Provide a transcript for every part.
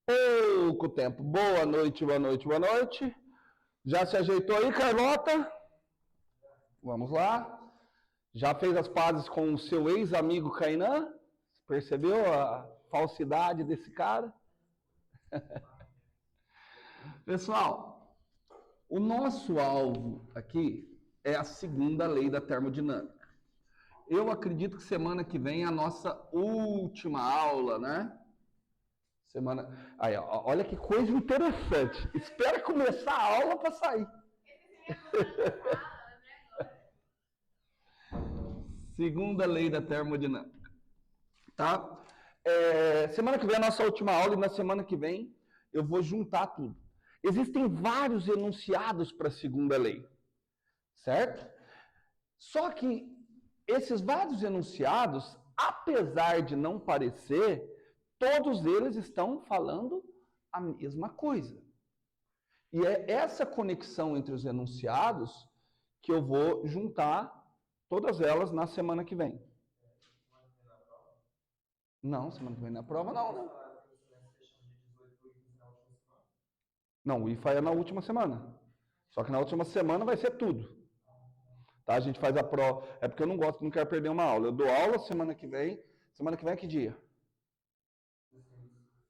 Pouco tempo. Boa noite, boa noite, boa noite. Já se ajeitou aí, Carlota? Vamos lá. Já fez as pazes com o seu ex-amigo Kainan? Percebeu a falsidade desse cara? Pessoal, o nosso alvo aqui é a segunda lei da termodinâmica. Eu acredito que semana que vem é a nossa última aula, né? Semana. Aí, ó, olha que coisa interessante. Espera começar a aula para sair. Segunda lei da termodinâmica. Tá? Semana que vem é a nossa última aula e na semana que vem eu vou juntar tudo. Existem vários enunciados para a segunda lei, certo? Só que esses vários enunciados, apesar de não parecer, todos eles estão falando a mesma coisa. E é essa conexão entre os enunciados que eu vou juntar todas elas na semana que vem. Não, semana que vem na prova não, né? Não, o IFA é na última semana. Só que na última semana vai ser tudo. Tá? A gente faz a prova. É porque eu não gosto, não quero perder uma aula. Eu dou aula semana que vem. Semana que vem é que dia?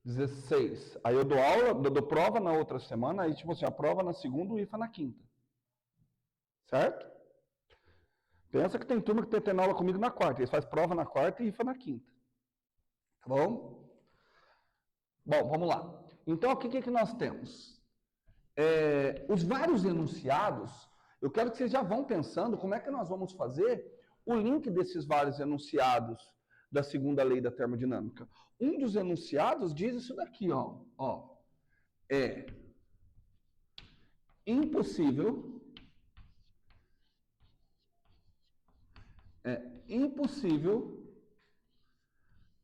16. Aí eu dou aula, eu dou prova na outra semana, aí tipo assim, a prova na segunda, o IFA na quinta. Certo? Pensa que tem turma que tem aula comigo na quarta. Eles fazem prova na quarta e IFA na quinta. Tá bom? Bom, vamos lá. Então, o que nós temos? Os vários enunciados, eu quero que vocês já vão pensando como é que nós vamos fazer o link desses vários enunciados da segunda lei da termodinâmica. Um dos enunciados diz isso daqui, ó. É impossível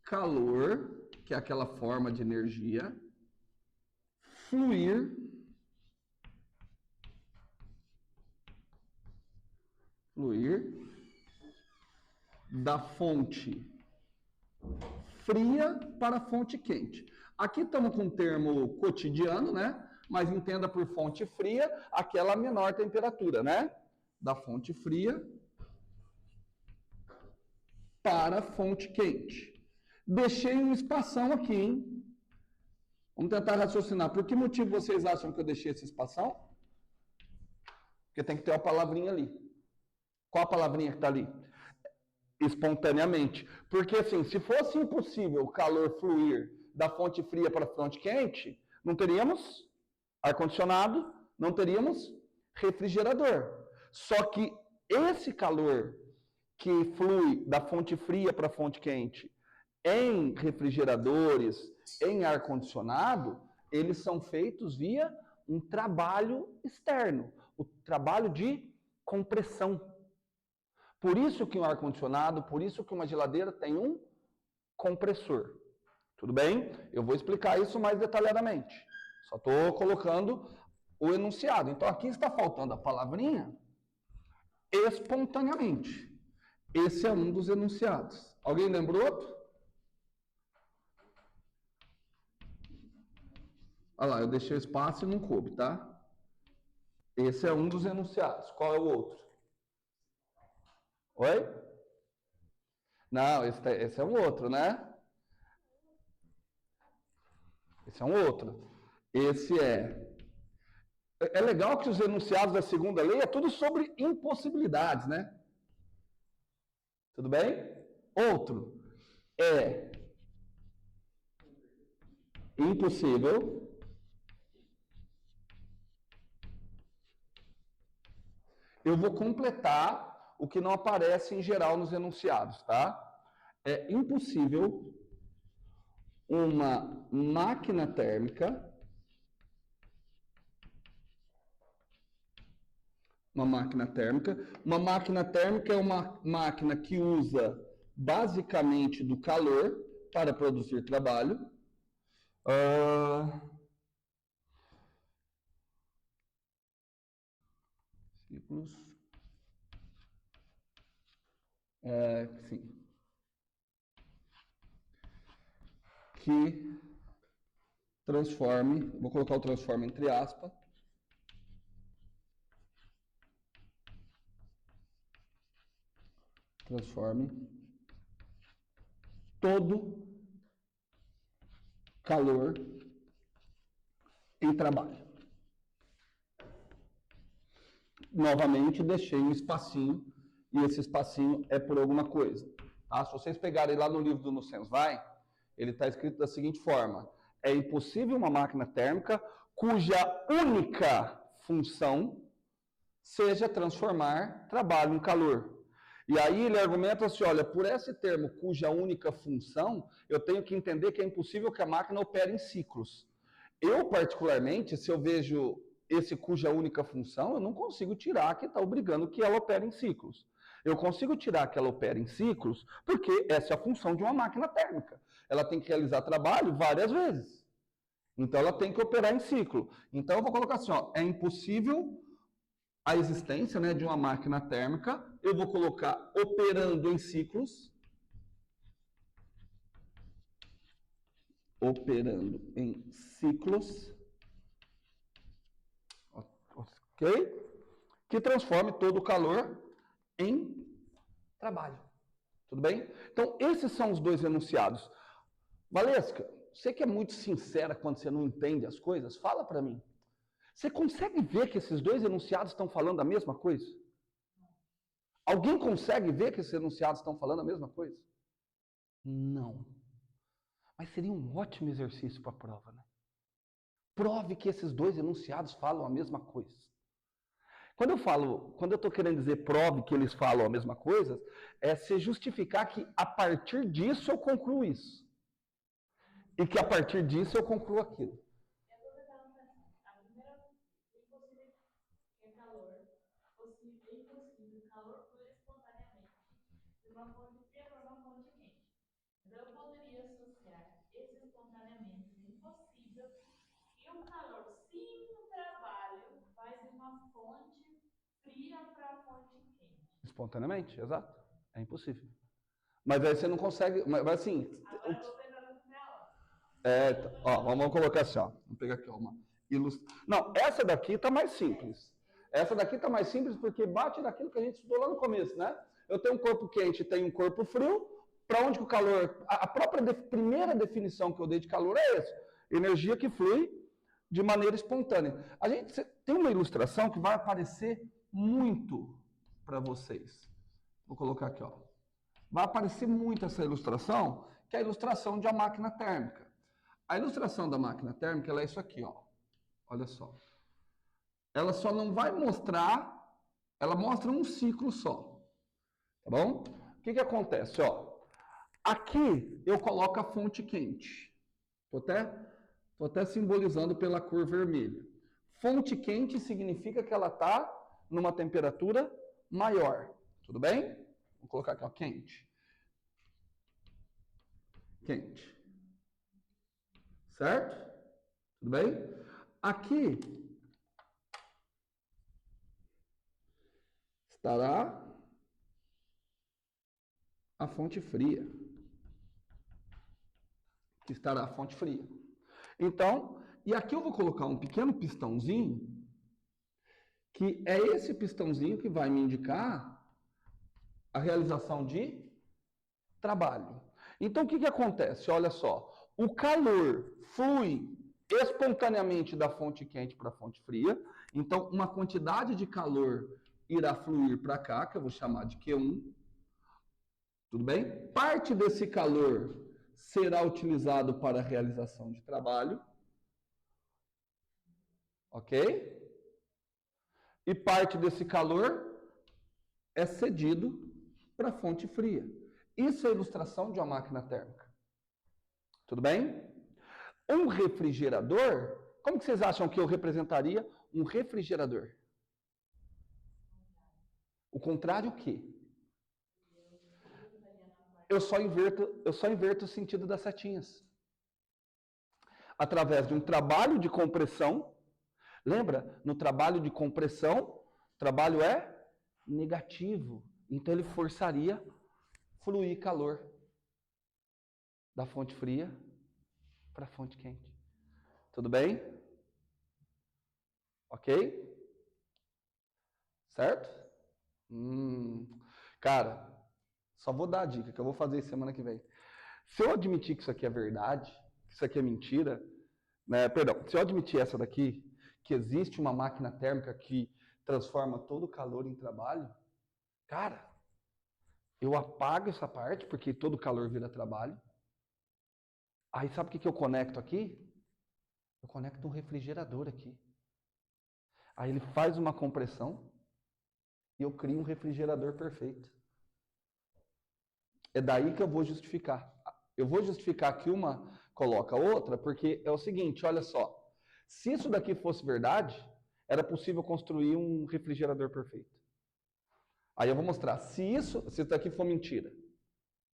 calor, que é aquela forma de energia, fluir da fonte fria para a fonte quente. Aqui estamos com um termo cotidiano, né? Mas entenda por fonte fria aquela menor temperatura, né? Da fonte fria para a fonte quente. Deixei um espação aqui, hein? Vamos tentar raciocinar. Por que motivo vocês acham que eu deixei esse espação? Porque tem que ter uma palavrinha ali. Qual a palavrinha que está ali? Espontaneamente. Porque assim, se fosse impossível o calor fluir da fonte fria para a fonte quente, não teríamos ar-condicionado, não teríamos refrigerador. Só que esse calor que flui da fonte fria para a fonte quente em refrigeradores, em ar-condicionado, eles são feitos via um trabalho externo, o trabalho de compressão. Por isso que um ar-condicionado, por isso que uma geladeira tem um compressor. Tudo bem? Eu vou explicar isso mais detalhadamente. Só estou colocando o enunciado. Então aqui está faltando a palavrinha espontaneamente. Esse é um dos enunciados. Alguém lembrou outro? Olha lá, eu deixei espaço e não coube, tá? Esse é um dos enunciados. Qual é o outro? Oi? Não, esse é um outro, né? Esse é um outro. Esse é legal que os enunciados da segunda lei é tudo sobre impossibilidades, né? Tudo bem? Outro é impossível eu vou completar o que não aparece em geral nos enunciados, tá? É impossível uma máquina térmica, uma máquina térmica é uma máquina que usa basicamente do calor para produzir trabalho. Ciclos. Sim. que transforme, vou colocar o transforme entre aspas, transforme todo calor em trabalho. Novamente, deixei um espacinho, e esse espacinho é por alguma coisa. Tá? Se vocês pegarem lá no livro do Nussens Vai, ele está escrito da seguinte forma: é impossível uma máquina térmica cuja única função seja transformar trabalho em calor. E aí ele argumenta assim, olha, por esse termo, cuja única função, eu tenho que entender que é impossível que a máquina opere em ciclos. Eu, particularmente, se eu vejo esse cuja única função, eu não consigo tirar que está obrigando que ela opere em ciclos. Eu consigo tirar que ela opere em ciclos porque essa é a função de uma máquina térmica. Ela tem que realizar trabalho várias vezes. Então, ela tem que operar em ciclo. Então, eu vou colocar assim, ó, é impossível a existência, né, de uma máquina térmica, eu vou colocar operando em ciclos, ok? Que transforme todo o calor em trabalho. Tudo bem? Então, esses são os dois enunciados. Valesca, você que é muito sincera quando você não entende as coisas, fala para mim. Você consegue ver que esses dois enunciados estão falando a mesma coisa? Alguém consegue ver que esses enunciados estão falando a mesma coisa? Não. Mas seria um ótimo exercício para a prova, né? Prove que esses dois enunciados falam a mesma coisa. Quando eu estou querendo dizer prove que eles falam a mesma coisa, é se justificar que a partir disso eu concluo isso. E que a partir disso eu concluo aquilo. Uma fonte fria para uma fonte quente. Então, eu poderia associar esse espontaneamente impossível e o calor, sim, no trabalho, vai de uma fonte fria para a fonte quente. Espontaneamente, exato. É impossível. Mas aí você não consegue. Mas assim. Agora eu vou pegar no real. Ó, vamos colocar assim, ó. Vamos pegar aqui, ó, uma Não, essa daqui está mais simples. Essa daqui está mais simples porque bate naquilo que a gente estudou lá no começo, né? Eu tenho um corpo quente e tenho um corpo frio. Para onde que o calor... A própria primeira definição que eu dei de calor é essa. Energia que flui de maneira espontânea. A gente tem uma ilustração que vai aparecer muito para vocês. Vou colocar aqui, ó. Vai aparecer muito essa ilustração, que é a ilustração de uma máquina térmica. A ilustração da máquina térmica, ela é isso aqui, ó. Olha só. Ela só não vai mostrar, ela mostra um ciclo só. Tá bom? O que acontece, ó? Aqui eu coloco a fonte quente. Tô até simbolizando pela cor vermelha. Fonte quente significa que ela está numa temperatura maior. Tudo bem? Vou colocar aqui, ó, quente. Quente. Certo? Tudo bem? Aqui estará a fonte fria. Que estará a fonte fria. Então, e aqui eu vou colocar um pequeno pistãozinho, que é esse pistãozinho que vai me indicar a realização de trabalho. Então, o que acontece? Olha só, o calor flui espontaneamente da fonte quente para a fonte fria. Então, uma quantidade de calor irá fluir para cá, que eu vou chamar de Q1. Tudo bem? Parte desse calor será utilizado para a realização de trabalho. Ok? E parte desse calor é cedido para a fonte fria. Isso é a ilustração de uma máquina térmica. Tudo bem? Um refrigerador, como que vocês acham que eu representaria um refrigerador? O contrário o quê? Eu só inverto o sentido das setinhas. Através de um trabalho de compressão. Lembra? No trabalho de compressão, o trabalho é negativo. Então ele forçaria fluir calor da fonte fria para a fonte quente. Tudo bem? Ok? Certo? Cara, só vou dar a dica, que eu vou fazer isso semana que vem. Se eu admitir que isso aqui é verdade, que isso aqui é mentira, né, perdão, se eu admitir essa daqui, que existe uma máquina térmica que transforma todo o calor em trabalho, cara, eu apago essa parte, porque todo o calor vira trabalho. Aí sabe o que eu conecto aqui? Eu conecto um refrigerador aqui. Aí ele faz uma compressão e eu crio um refrigerador perfeito. É daí que eu vou justificar. Eu vou justificar que uma coloca a outra, porque é o seguinte, olha só. Se isso daqui fosse verdade, era possível construir um refrigerador perfeito. Aí eu vou mostrar, se isso daqui for mentira,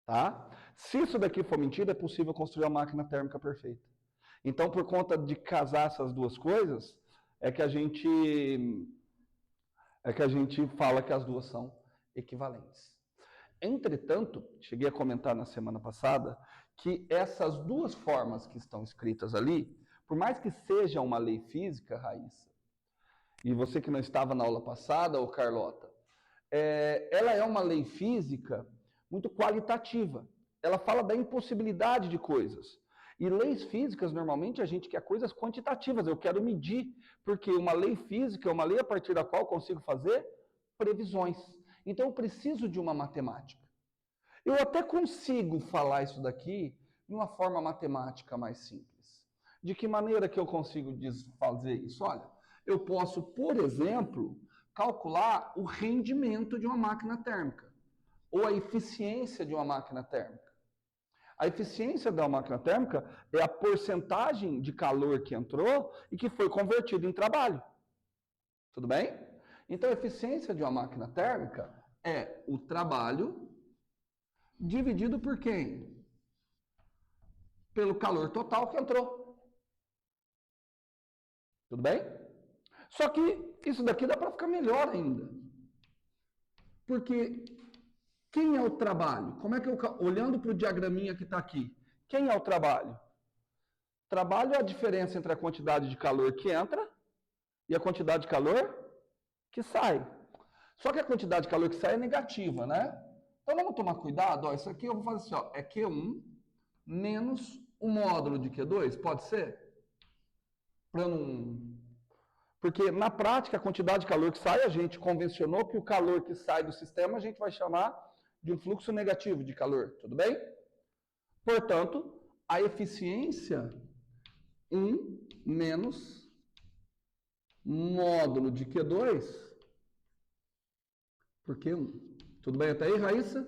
tá? Se isso daqui for mentira, é possível construir uma máquina térmica perfeita. Então, por conta de casar essas duas coisas, é que a gente fala que as duas são equivalentes. Entretanto, cheguei a comentar na semana passada que essas duas formas que estão escritas ali, por mais que seja uma lei física, Raíssa, e você que não estava na aula passada, ou Carlota, ela é uma lei física muito qualitativa. Ela fala da impossibilidade de coisas. E leis físicas, normalmente, a gente quer coisas quantitativas. Eu quero medir, porque uma lei física é uma lei a partir da qual eu consigo fazer previsões. Então, eu preciso de uma matemática. Eu até consigo falar isso daqui de uma forma matemática mais simples. De que maneira que eu consigo fazer isso? Olha, eu posso, por exemplo, calcular o rendimento de uma máquina térmica, ou a eficiência de uma máquina térmica. A eficiência da máquina térmica é a porcentagem de calor que entrou e que foi convertido em trabalho. Tudo bem? Então, a eficiência de uma máquina térmica é o trabalho dividido por quem? Pelo calor total que entrou. Tudo bem? Só que isso daqui dá para ficar melhor ainda. Porque quem é o trabalho? Como é que eu, olhando para o diagraminha que está aqui, quem é o trabalho? Trabalho é a diferença entre a quantidade de calor que entra e a quantidade de calor que sai. Só que a quantidade de calor que sai é negativa, né? Então vamos tomar cuidado, ó, isso aqui eu vou fazer assim, ó, é Q1 menos o módulo de Q2, pode ser? Para não... Porque na prática a quantidade de calor que sai, a gente convencionou que o calor que sai do sistema a gente vai chamar de um fluxo negativo de calor, tudo bem? Portanto, a eficiência 1 menos módulo de Q2 por Q1. Tudo bem até aí, Raíssa?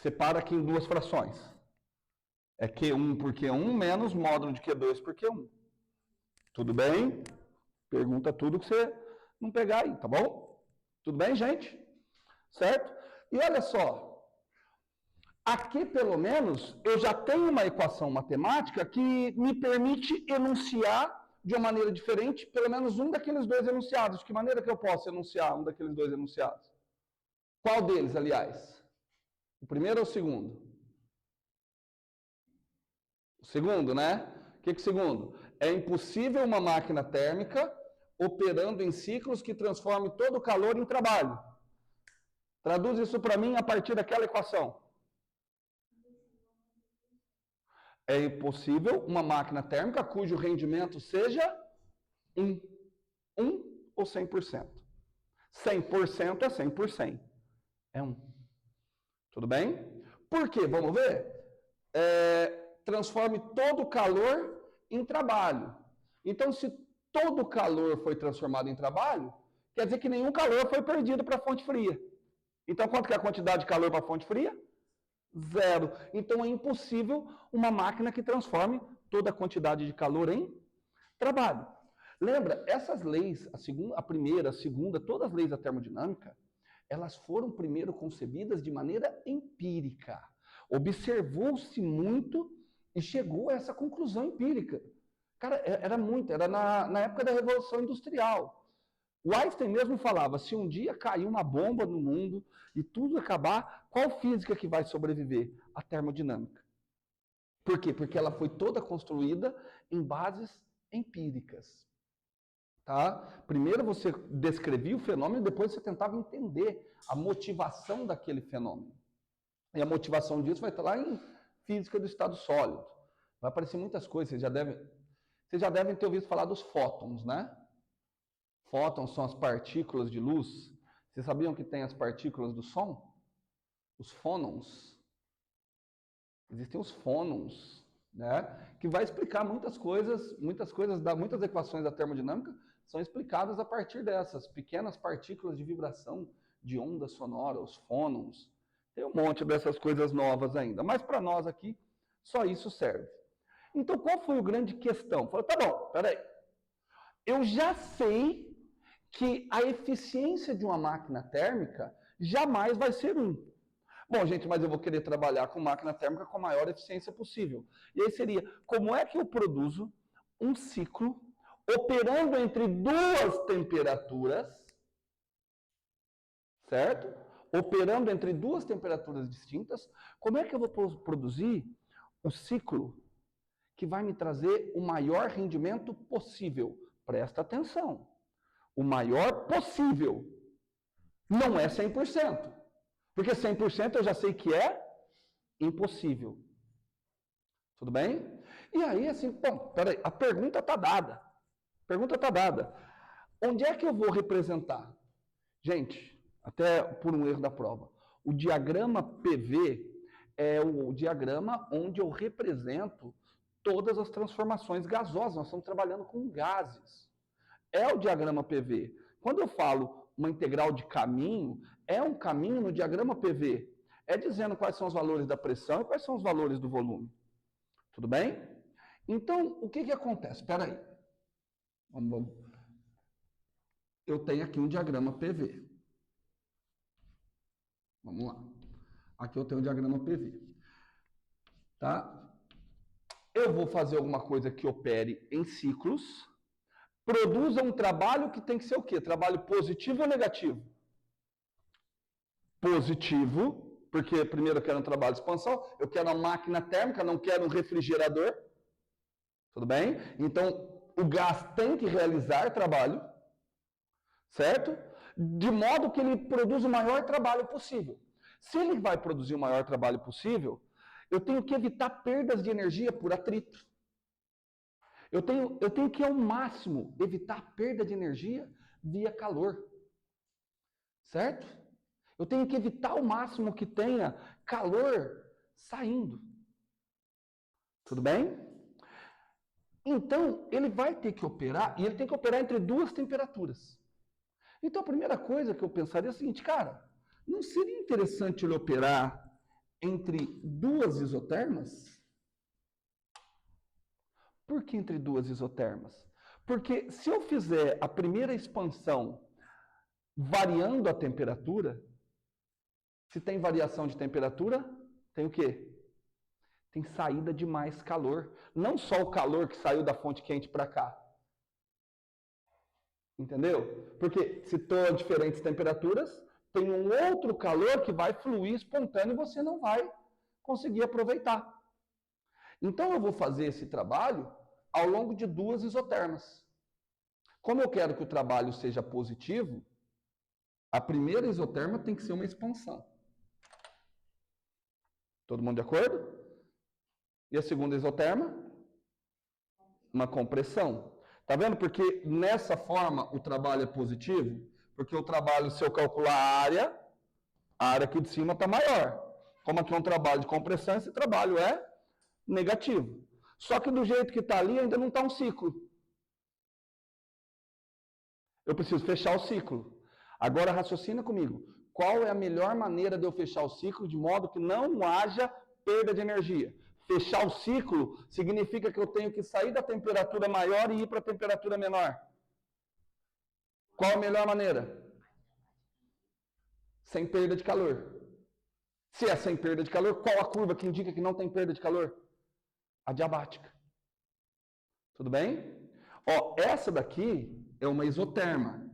Separa aqui em duas frações. É Q1 por Q1 menos módulo de Q2 por Q1. Tudo bem? Pergunta tudo que você não pegar aí, tá bom? Tudo bem, gente? Certo? E olha só, aqui pelo menos eu já tenho uma equação matemática que me permite enunciar de uma maneira diferente pelo menos um daqueles dois enunciados. De que maneira que eu posso enunciar um daqueles dois enunciados? Qual deles, aliás? O primeiro ou o segundo? O segundo, né? O que é o segundo? É impossível uma máquina térmica operando em ciclos que transforme todo o calor em trabalho. Traduz isso para mim a partir daquela equação. É impossível uma máquina térmica cujo rendimento seja 1 ou 100%. 100% é 100%. É 1. Tudo bem? Por quê? Vamos ver? Transforme todo o calor em trabalho. Então, se todo o calor foi transformado em trabalho, quer dizer que nenhum calor foi perdido para a fonte fria. Então, quanto que é a quantidade de calor para a fonte fria? 0. Então, é impossível uma máquina que transforme toda a quantidade de calor em trabalho. Lembra, essas leis, a primeira, a segunda, todas as leis da termodinâmica, elas foram primeiro concebidas de maneira empírica. Observou-se muito e chegou a essa conclusão empírica. Cara, era na época da Revolução Industrial. O Einstein mesmo falava, se um dia cair uma bomba no mundo e tudo acabar, qual física que vai sobreviver? A termodinâmica. Por quê? Porque ela foi toda construída em bases empíricas. Tá? Primeiro você descrevia o fenômeno, depois você tentava entender a motivação daquele fenômeno. E a motivação disso vai estar lá em física do estado sólido. Vai aparecer muitas coisas, vocês já devem ter ouvido falar dos fótons, né? Fótons são as partículas de luz. Vocês sabiam que tem as partículas do som? Os fônons. Existem os fônons, né? Que vai explicar muitas coisas, muitas equações da termodinâmica são explicadas a partir dessas pequenas partículas de vibração de onda sonora, os fônons. Tem um monte dessas coisas novas ainda, mas para nós aqui só isso serve. Então qual foi a grande questão? Falei, tá bom, peraí. Eu já sei que a eficiência de uma máquina térmica jamais vai ser 1. Bom, gente, mas eu vou querer trabalhar com máquina térmica com a maior eficiência possível. E aí seria, como é que eu produzo um ciclo operando entre 2 temperaturas, certo? Operando entre 2 temperaturas distintas, como é que eu vou produzir um ciclo que vai me trazer o maior rendimento possível? Presta atenção. O maior possível. Não é 100%. Porque 100% eu já sei que é impossível. Tudo bem? E aí, assim, bom, peraí, a pergunta está dada. A pergunta está dada. Onde é que eu vou representar? Gente, até por um erro da prova, o diagrama PV é o diagrama onde eu represento todas as transformações gasosas. Nós estamos trabalhando com gases. É o diagrama PV. Quando eu falo uma integral de caminho, é um caminho no diagrama PV. É dizendo quais são os valores da pressão e quais são os valores do volume. Tudo bem? Então, o que acontece? Espera aí. Eu tenho aqui um diagrama PV. Vamos lá. Aqui eu tenho um diagrama PV. Tá? Eu vou fazer alguma coisa que opere em ciclos, produza um trabalho que tem que ser o quê? Trabalho positivo ou negativo? Positivo, porque primeiro eu quero um trabalho de expansão, eu quero uma máquina térmica, não quero um refrigerador. Tudo bem? Então, o gás tem que realizar trabalho, certo? De modo que ele produza o maior trabalho possível. Se ele vai produzir o maior trabalho possível, eu tenho que evitar perdas de energia por atrito. Eu tenho que, ao máximo, evitar perda de energia via calor. Certo? Eu tenho que evitar ao máximo que tenha calor saindo. Tudo bem? Então, ele vai ter que operar, e ele tem que operar entre 2 temperaturas. Então, a primeira coisa que eu pensaria é o seguinte, cara, não seria interessante ele operar entre 2 isotermas? Por que entre 2 isotermas? Porque se eu fizer a primeira expansão variando a temperatura, se tem variação de temperatura, tem o quê? Tem saída de mais calor. Não só o calor que saiu da fonte quente para cá. Entendeu? Porque se estou a diferentes temperaturas, tem um outro calor que vai fluir espontâneo e você não vai conseguir aproveitar. Então eu vou fazer esse trabalho ao longo de 2 isotermas. Como eu quero que o trabalho seja positivo, a primeira isoterma tem que ser uma expansão. Todo mundo de acordo? E a segunda isoterma? Uma compressão. Tá vendo? Porque nessa forma o trabalho é positivo, porque o trabalho, se eu calcular a área aqui de cima está maior. Como aqui é um trabalho de compressão, esse trabalho é negativo. Só que do jeito que está ali ainda não está um ciclo. Eu preciso fechar o ciclo. Agora raciocina comigo. Qual é a melhor maneira de eu fechar o ciclo de modo que não haja perda de energia? Fechar o ciclo significa que eu tenho que sair da temperatura maior e ir para a temperatura menor. Qual a melhor maneira? Sem perda de calor. Se é sem perda de calor, qual a curva que indica que não tem perda de calor? Adiabática. Tudo bem? Ó, essa daqui é uma isoterma.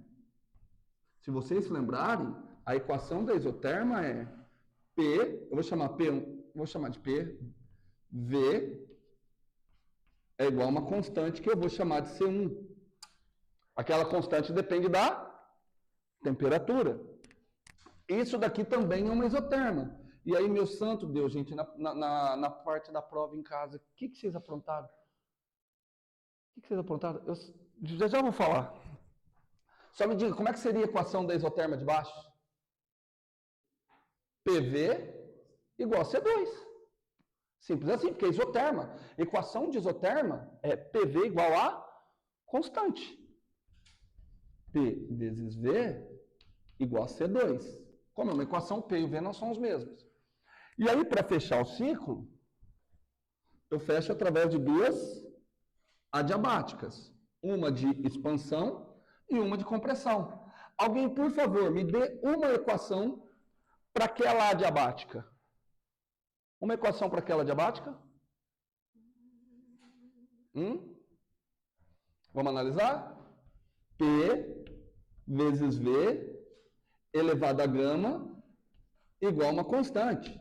Se vocês se lembrarem, a equação da isoterma é P, eu vou chamar P1, vou chamar de P, V é igual a uma constante que eu vou chamar de C1. Aquela constante depende da temperatura. Isso daqui também é uma isoterma. E aí, meu santo Deus, gente, na parte da prova em casa, o que vocês aprontaram? O que vocês aprontaram? Eu já vou falar. Só me diga, como é que seria a equação da isoterma de baixo? PV igual a C2. Simples assim, porque é isoterma. Equação de isoterma é PV igual a constante. P vezes V igual a C2. Como é uma equação, P e V não são os mesmos. E aí, para fechar o ciclo, eu fecho através de duas adiabáticas. Uma de expansão e uma de compressão. Alguém, por favor, me dê uma equação para aquela adiabática. Uma equação para aquela adiabática? Vamos analisar? P vezes V elevado a gama igual a uma constante.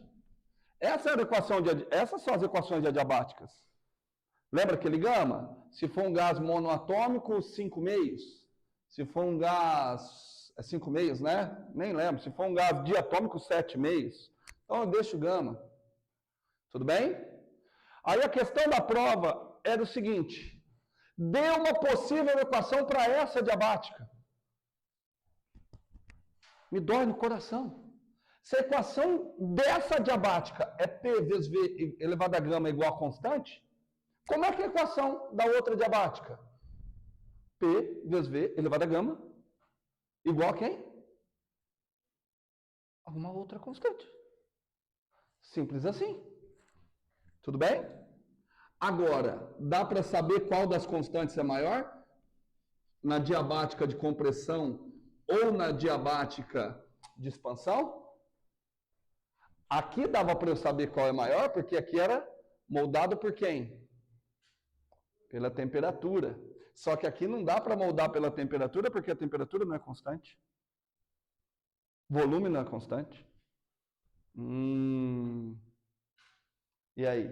Essas são as equações de adiabáticas. Lembra aquele gama? Se for um gás monoatômico, 5 meios. Se for um gás... 5 meios, né? Nem lembro. Se for um gás diatômico, 7 meios. Então eu deixo gama. Tudo bem? Aí a questão da prova era o seguinte. Dê uma possível equação para essa adiabática. Me dói no coração. Se a equação dessa adiabática é P vezes V elevado a gama igual a constante, como é que é a equação da outra adiabática? P vezes V elevado a gama igual a quem? A uma outra constante. Simples assim. Tudo bem? Agora, dá para saber qual das constantes é maior? Na diabática de compressão ou na diabática de expansão? Aqui dava para eu saber qual é maior, porque aqui era moldado por quem? Pela temperatura. Só que aqui não dá para moldar pela temperatura, porque a temperatura não é constante. Volume não é constante. E aí?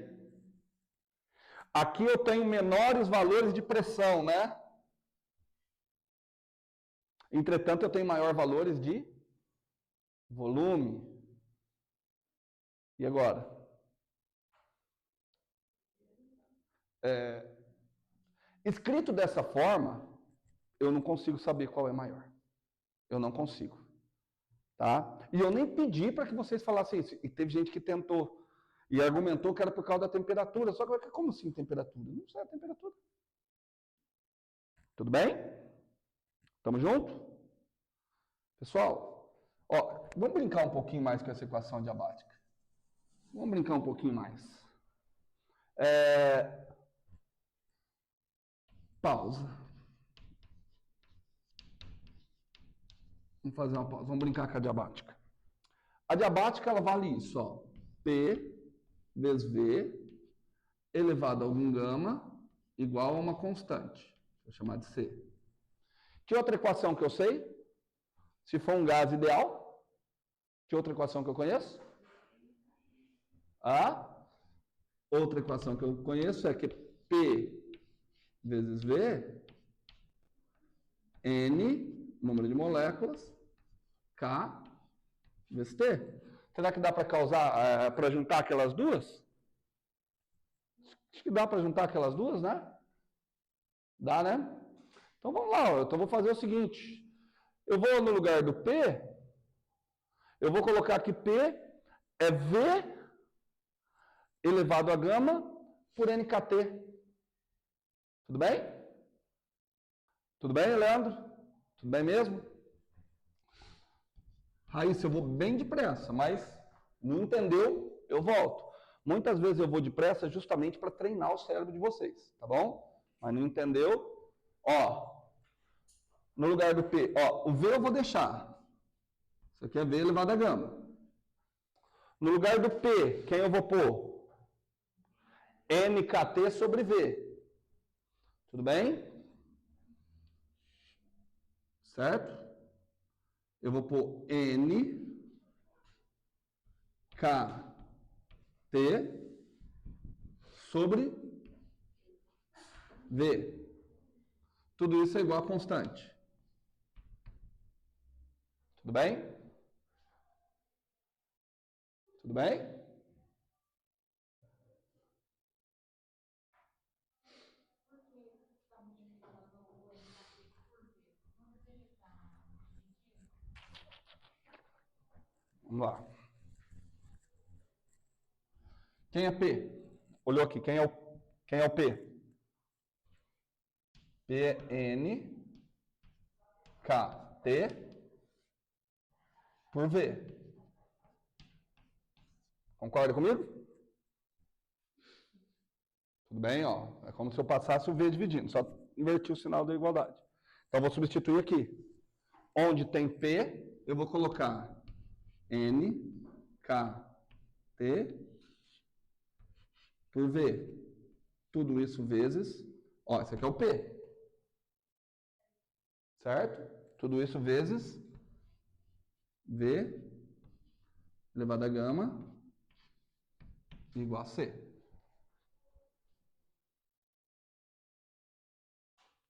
Aqui eu tenho menores valores de pressão, né? Entretanto, eu tenho maiores valores de volume. E agora? Escrito dessa forma, eu não consigo saber qual é maior. Eu não consigo. Tá? E eu nem pedi para que vocês falassem isso. E teve gente que tentou e argumentou que era por causa da temperatura. Só que como assim temperatura? Não sei a temperatura. Tudo bem? Tamo junto? Pessoal, ó, vamos brincar um pouquinho mais com essa equação adiabática. Vamos brincar um pouquinho mais. Pausa. Vamos fazer uma pausa. Vamos brincar com a adiabática. A diabática, ela vale isso, ó. P vezes V elevado a algum gama igual a uma constante. Vou chamar de C. Que outra equação que eu sei? Se for um gás ideal. Que outra equação que eu conheço? Outra equação que eu conheço é que P vezes V, N, número de moléculas, K vezes T. Será que dá para juntar aquelas duas? Acho que dá para juntar aquelas duas, né? Dá, né? Então vamos lá, então eu vou fazer o seguinte. Eu vou no lugar do P, eu vou colocar que P é V elevado a gama por NKT. Tudo bem? Tudo bem, Leandro? Tudo bem mesmo? Raíssa, eu vou bem depressa, mas não entendeu, eu volto. Muitas vezes eu vou depressa justamente para treinar o cérebro de vocês, tá bom? Mas não entendeu? Ó, no lugar do P, ó, o V eu vou deixar. Isso aqui é V elevado a gama. No lugar do P, quem eu vou pôr? NKT sobre V. Tudo bem? Certo? Eu vou pôr NKT sobre V. Tudo isso é igual a constante. Tudo bem? Tudo bem? Vamos lá. Quem é P? Olhou aqui, quem é o P? P é N, K, T, por V. Concorda comigo? Tudo bem, ó. É como se eu passasse o V dividindo, só inverti o sinal da igualdade. Então, eu vou substituir aqui. Onde tem P, eu vou colocar N, K, T, por V. Tudo isso vezes... Ó, esse aqui é o P. Certo? Tudo isso vezes V elevado a gama igual a C.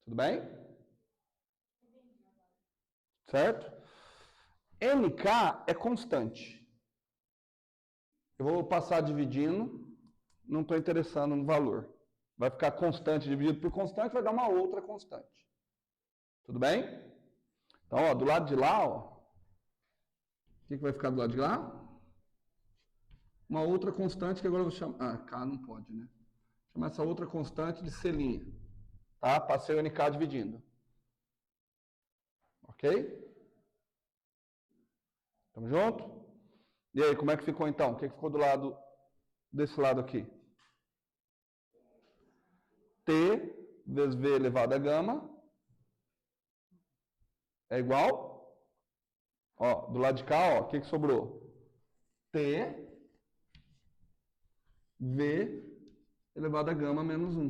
Tudo bem? Certo? NK é constante. Eu vou passar dividindo, não estou interessado no valor. Vai ficar constante dividido por constante, vai dar uma outra constante. Tudo bem? Então, ó, do lado de lá, ó, o que vai ficar do lado de lá? Uma outra constante que agora eu vou chamar... Ah, K não pode, né? Vou chamar essa outra constante de C'. Tá? Passei o NK dividindo. Ok? Tamo junto? E aí, como é que ficou então? O que ficou do lado desse lado aqui? T vezes V elevado a gama é igual? Ó, do lado de cá, ó, o que sobrou? T V elevado a gama menos 1.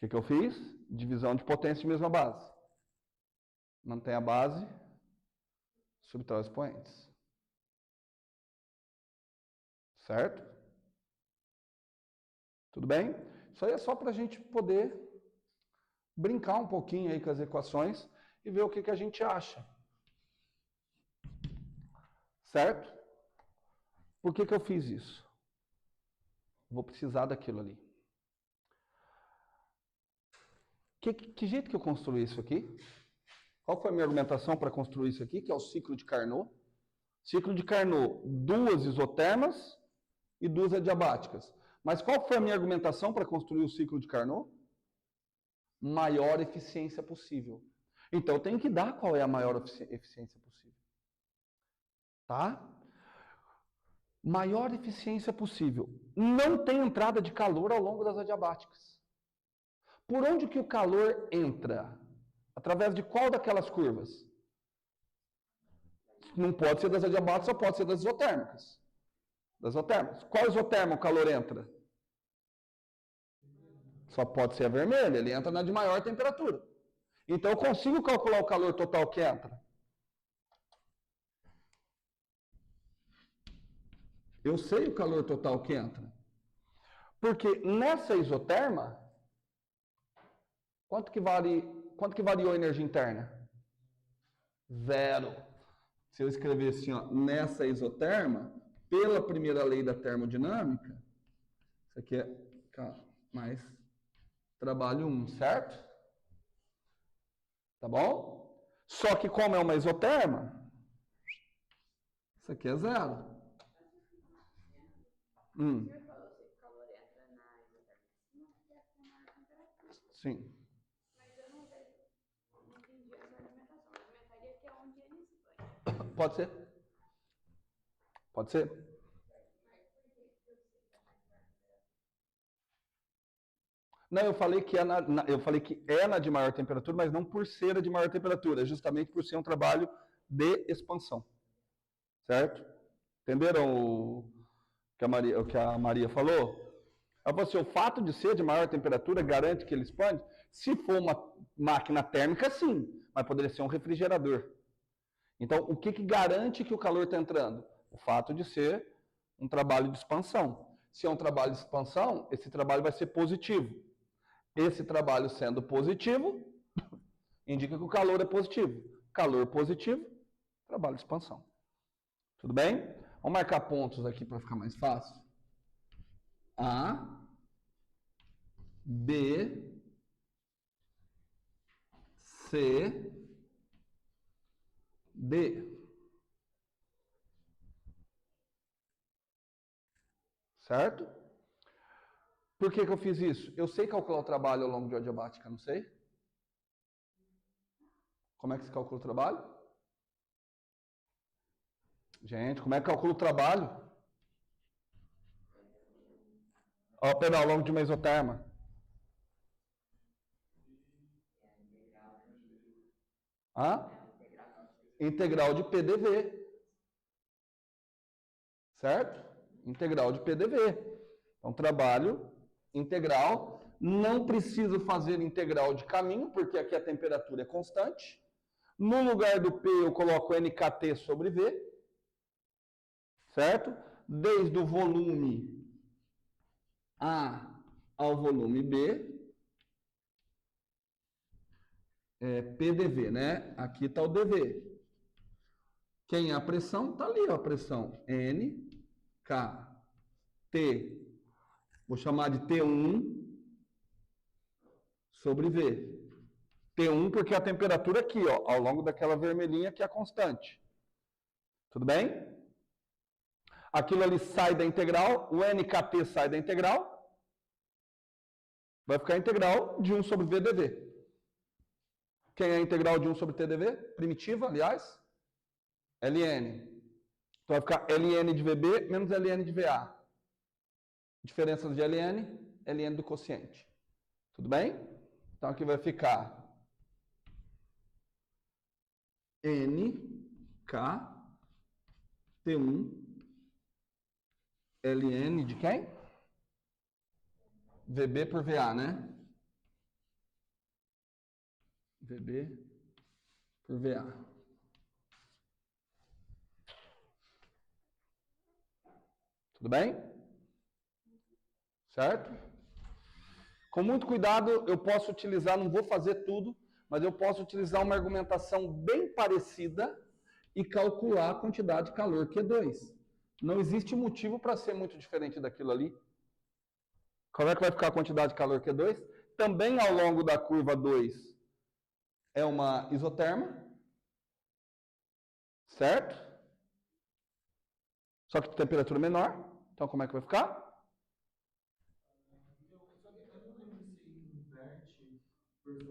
O que eu fiz? Divisão de potência de mesma base. Mantém a base, subtrai os expoentes. Certo? Tudo bem? Isso aí é só para a gente poder brincar um pouquinho aí com as equações e ver o que a gente acha. Certo? Por que eu fiz isso? Vou precisar daquilo ali. Que jeito que eu construí isso aqui? Qual foi a minha argumentação para construir isso aqui, que é o ciclo de Carnot? Ciclo de Carnot, 2 isotermas e 2 adiabáticas. Mas qual foi a minha argumentação para construir o ciclo de Carnot? Maior eficiência possível. Então, eu tenho que dar qual é a maior eficiência possível. Tá? Maior eficiência possível. Não tem entrada de calor ao longo das adiabáticas. Por onde que o calor entra? Através de qual daquelas curvas? Não pode ser das adiabáticas, só pode ser das isotérmicas. Das isotérmicas. Qual isoterma o calor entra? Só pode ser a vermelha, ele entra na de maior temperatura. Então eu consigo calcular o calor total que entra. Eu sei o calor total que entra. Porque nessa isoterma, quanto que variou a energia interna? 0. Se eu escrever assim, ó, nessa isoterma, pela primeira lei da termodinâmica, isso aqui é mais trabalho 1, certo? Tá bom? Só que como é uma isoterma, isso aqui é 0. Sim. Mas eu não entendi essa argumentação. A argumentaria que é onde ele expõe. Pode ser. Pode ser. Não, eu falei que é na de maior temperatura, mas não por ser a de maior temperatura, justamente por ser um trabalho de expansão. Certo? Entenderam o que a Maria falou? Ela falou assim, o fato de ser de maior temperatura garante que ele expande? Se for uma máquina térmica, sim, mas poderia ser um refrigerador. Então, o que garante que o calor está entrando? O fato de ser um trabalho de expansão. Se é um trabalho de expansão, esse trabalho vai ser positivo. Esse trabalho sendo positivo, indica que o calor é positivo. Calor positivo, trabalho de expansão. Tudo bem? Vamos marcar pontos aqui para ficar mais fácil. A, B, C, D. Certo? Por que eu fiz isso? Eu sei calcular o trabalho ao longo de adiabática, não sei? Como é que se calcula o trabalho? Gente, como é que calcula o trabalho? Perdão, ao longo de uma isoterma. Integral de PDV. Certo? Integral de PDV. Então, trabalho integral. Não preciso fazer integral de caminho, porque aqui a temperatura é constante. No lugar do P, eu coloco NKT sobre V. Certo? Desde o volume A ao volume B. PDV, né? Aqui está o DV. Quem é a pressão? Está ali, ó, a pressão. N, K, T. Vou chamar de T1 sobre V. T1 porque a temperatura aqui, ó, ao longo daquela vermelhinha que é a constante. Tudo bem? Aquilo ali sai da integral, o NKT sai da integral. Vai ficar a integral de 1 sobre VdV. Quem é a integral de 1 sobre TdV? Primitiva, aliás. Ln. Então vai ficar Ln de VB menos Ln de VA. Diferenças de Ln, Ln do quociente. Tudo bem? Então aqui vai ficar NK T1 Ln de quem? VB por VA, né? VB por VA. Tudo bem? Certo? Com muito cuidado, eu posso utilizar, não vou fazer tudo, mas eu posso utilizar uma argumentação bem parecida e calcular a quantidade de calor Q2. Não existe motivo para ser muito diferente daquilo ali. Como é que vai ficar a quantidade de calor Q2? Também ao longo da curva 2 é uma isoterma, certo? Só que temperatura menor. Então como é que vai ficar?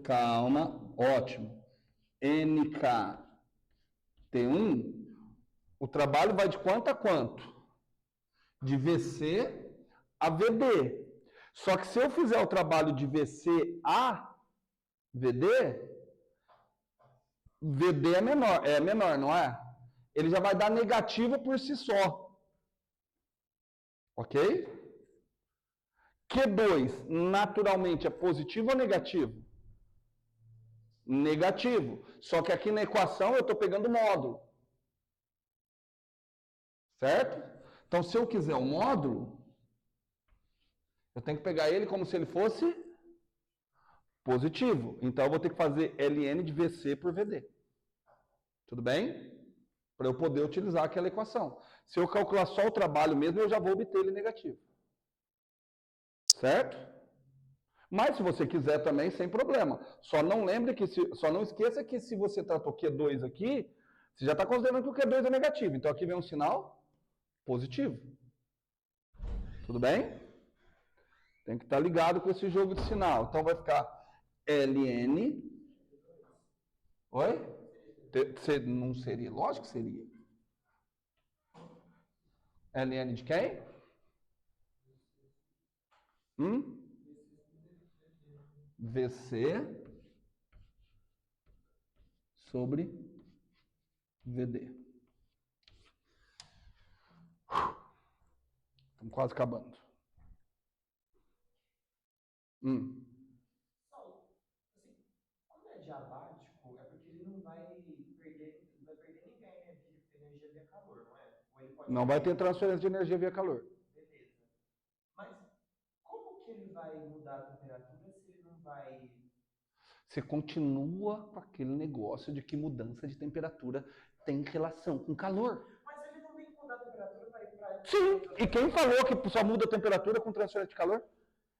Calma, ótimo. NKT1, o trabalho vai de quanto a quanto? De VC a VD. Só que se eu fizer o trabalho de VC a VD, VD é menor, não é? Ele já vai dar negativo por si só. Ok? Q2, naturalmente, é positivo ou negativo? Negativo. Só que aqui na equação eu estou pegando módulo. Certo? Então, se eu quiser um módulo, eu tenho que pegar ele como se ele fosse positivo. Então, eu vou ter que fazer ln de VC por VD. Tudo bem? Para eu poder utilizar aquela equação. Se eu calcular só o trabalho mesmo, eu já vou obter ele negativo. Certo? Mas se você quiser também, sem problema. Só não esqueça que se você tratou Q2 aqui, você já está considerando que o Q2 é negativo. Então aqui vem um sinal positivo. Tudo bem? Tem que estar ligado com esse jogo de sinal. Então vai ficar ln. Oi? Não seria? Lógico que seria. ln de quem? VC sobre VD. Estamos quase acabando. Quando é diabático, é porque ele não vai perder nem ganhar energia via calor, não é? Ou ele pode Não vai ter transferência de energia via calor. Beleza. Mas como que ele vai mudar a temperatura se ele não vai... Você continua com aquele negócio de que mudança de temperatura tem relação com calor. Mas ele não tem que mudar a temperatura para ir para... Sim, e quem falou que só muda a temperatura com transferência de calor?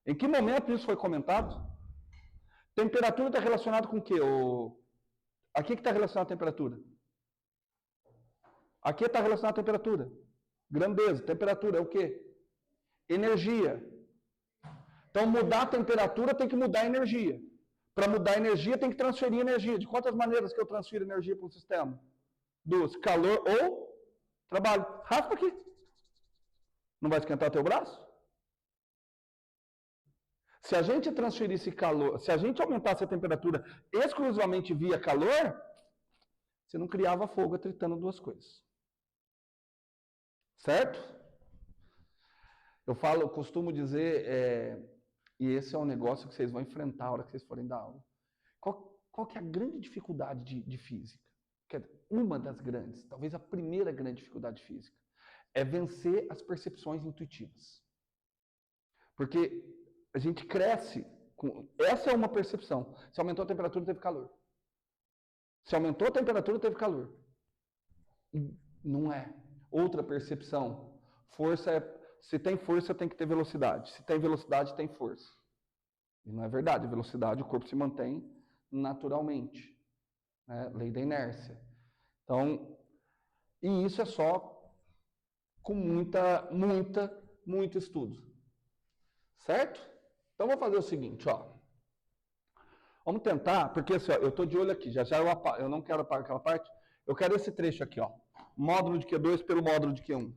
Em que momento isso foi comentado? Temperatura está relacionado com o quê? Aqui que está relacionado a temperatura. Aqui está relacionado a temperatura. Grandeza, temperatura é o quê? Energia. Então, mudar a temperatura tem que mudar a energia. Para mudar a energia, tem que transferir energia. De quantas maneiras que eu transfiro energia para um sistema? Duas. Calor ou trabalho. Raspa aqui. Não vai esquentar o teu braço? Se a gente transferisse calor, se a gente aumentasse a temperatura exclusivamente via calor, você não criava fogo atritando duas coisas. Certo? Eu costumo dizer, e esse é um negócio que vocês vão enfrentar a hora que vocês forem dar aula. Qual que é a grande dificuldade de física? Uma das grandes, talvez a primeira grande dificuldade de física, é vencer as percepções intuitivas. Porque a gente cresce com... Essa é uma percepção. Se aumentou a temperatura, teve calor. Se aumentou a temperatura, teve calor. Não é. Outra percepção. Força é... Se tem força, tem que ter velocidade. Se tem velocidade, tem força. E não é verdade. A velocidade, o corpo se mantém naturalmente. Né? Lei da inércia. Então, e isso é só com muito estudo. Certo? Então, vou fazer o seguinte, ó. Vamos tentar, porque assim, ó, eu estou de olho aqui, já eu não quero apagar aquela parte, eu quero esse trecho aqui, ó. Módulo de Q2 pelo módulo de Q1.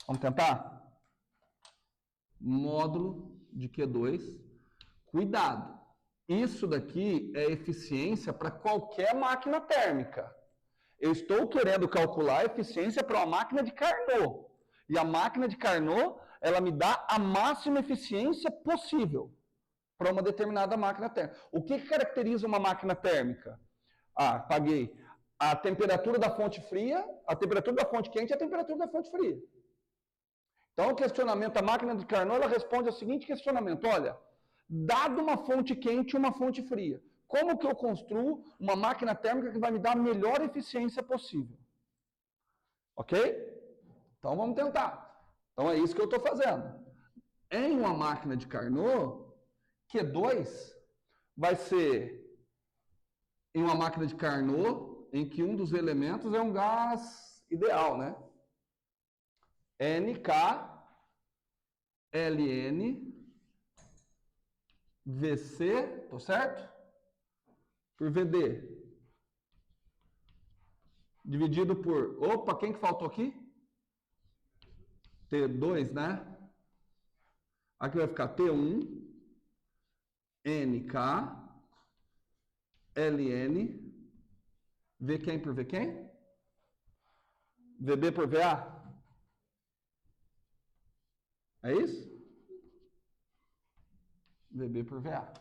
Vamos tentar? Módulo de Q2. Cuidado. Isso daqui é eficiência para qualquer máquina térmica. Eu estou querendo calcular a eficiência para uma máquina de Carnot. E a máquina de Carnot, ela me dá a máxima eficiência possível para uma determinada máquina térmica. O que caracteriza uma máquina térmica? Paguei. A temperatura da fonte fria, a temperatura da fonte quente e a temperatura da fonte fria. Então, o questionamento, a máquina de Carnot, ela responde ao seguinte questionamento. Olha, dado uma fonte quente e uma fonte fria, como que eu construo uma máquina térmica que vai me dar a melhor eficiência possível? Ok? Então, vamos tentar. Então, é isso que eu estou fazendo. Em uma máquina de Carnot, Q2 vai ser em uma máquina de Carnot em que um dos elementos é um gás ideal, né? NK, LN, VC, tô certo? Por VD. Dividido por... Opa, quem que faltou aqui? T2, né? Aqui vai ficar T1, NK, LN, V quem por V quem? VB por VA? É isso? VB por VA.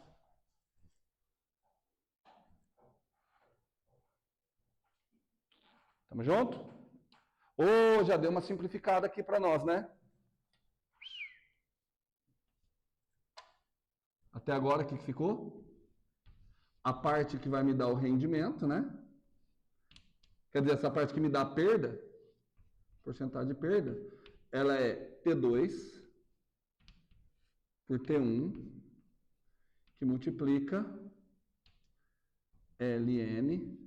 Tamo junto? Já deu uma simplificada aqui para nós, né? Até agora, o que ficou? A parte que vai me dar o rendimento, né? Quer dizer, essa parte que me dá a perda, porcentagem de perda, ela é T2 por T1, que multiplica LN,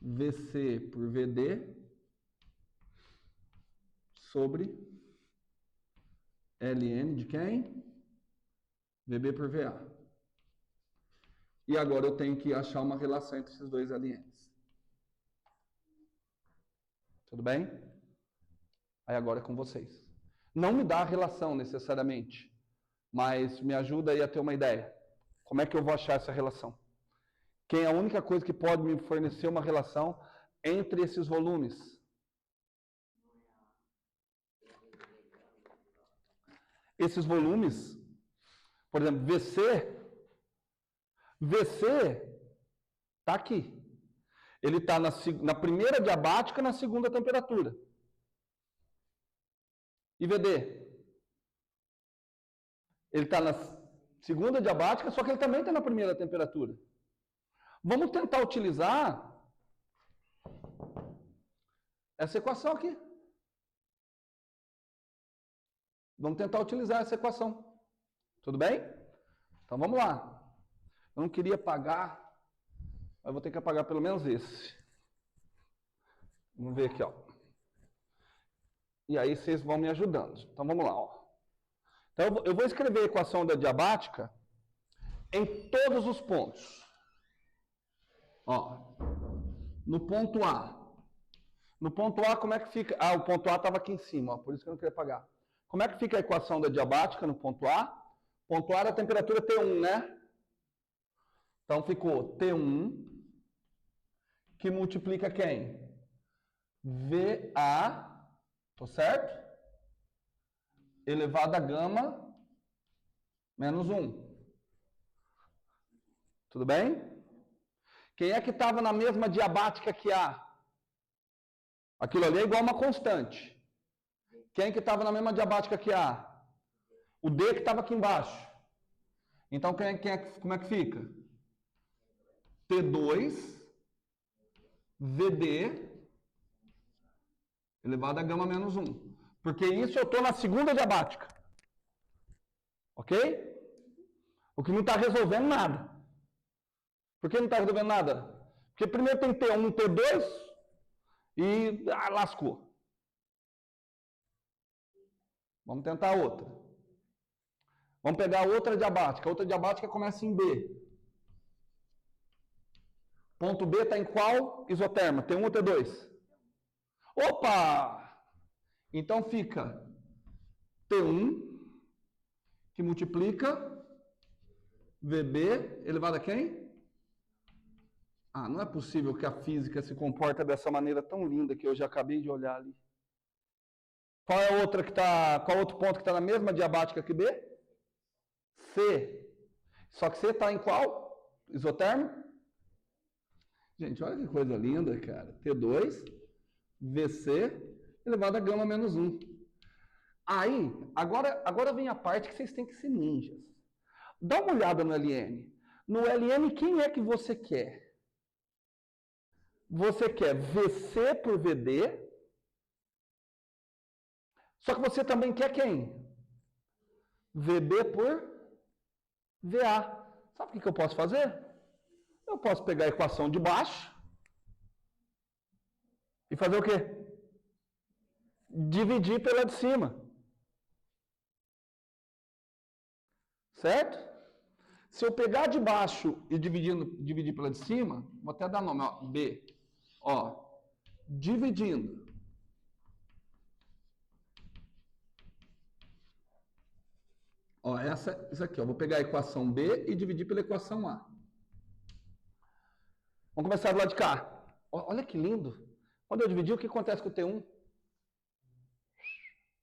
VC por VD, sobre LN de quem? VB por VA. E agora eu tenho que achar uma relação entre esses dois LNs. Tudo bem? Aí agora é com vocês. Não me dá a relação necessariamente, mas me ajuda aí a ter uma ideia. Como é que eu vou achar essa relação? Quem é a única coisa que pode me fornecer uma relação entre esses volumes? Esses volumes, por exemplo, VC está aqui. Ele está na primeira diabática, na segunda temperatura. E VD? Ele está na segunda diabática, só que ele também está na primeira temperatura. Vamos tentar utilizar essa equação aqui. Vamos tentar utilizar essa equação. Tudo bem? Então vamos lá. Eu não queria apagar, mas vou ter que apagar pelo menos esse. Vamos ver aqui, ó. E aí vocês vão me ajudando. Então vamos lá, ó. Então eu vou escrever a equação da diabática em todos os pontos. Ó. No ponto A. No ponto A, como é que fica? Ah, o ponto A estava aqui em cima, ó, por isso que eu não queria apagar. Como é que fica a equação da diabática no ponto A? Ponto A era a temperatura T1, né? Então ficou T1, que multiplica quem? VA, tô certo? Elevado a gama menos 1. Tudo bem? Quem é que estava na mesma diabática que A? Aquilo ali é igual a uma constante. Quem que estava na mesma diabática que A? O D que estava aqui embaixo. Então, como é que fica? T2, VD, elevado a gama menos 1. Porque isso eu estou na segunda diabática. Ok? O que não está resolvendo nada. Por que não está resolvendo nada? Porque primeiro tem T1, T2 e lascou. Vamos tentar outra. Vamos pegar outra diabática. Outra diabática começa em B. Ponto B está em qual isoterma? T1 ou T2? Opa! Então fica T1, que multiplica VB, elevado a quem? Ah, não é possível que a física se comporta dessa maneira tão linda que eu já acabei de olhar ali. Qual é a outra que tá, qual outro ponto que está na mesma diabática que B? C. Só que C está em qual isotermo? Gente, olha que coisa linda, cara. T2, VC, elevado a gama menos 1. Aí, agora vem a parte que vocês têm que ser ninjas. Dá uma olhada no LN. No LN, quem é que você quer? Você quer VC por VD. Só que você também quer quem? VB por VA. Sabe o que eu posso fazer? Eu posso pegar a equação de baixo e fazer o quê? Dividir pela de cima. Certo? Se eu pegar de baixo e dividir pela de cima, vou até dar nome, ó, B. Ó, dividindo. Ó, isso aqui, ó, vou pegar a equação B e dividir pela equação A. Vamos começar do lado de cá. Olha que lindo. Quando eu dividir, o que acontece com o T1?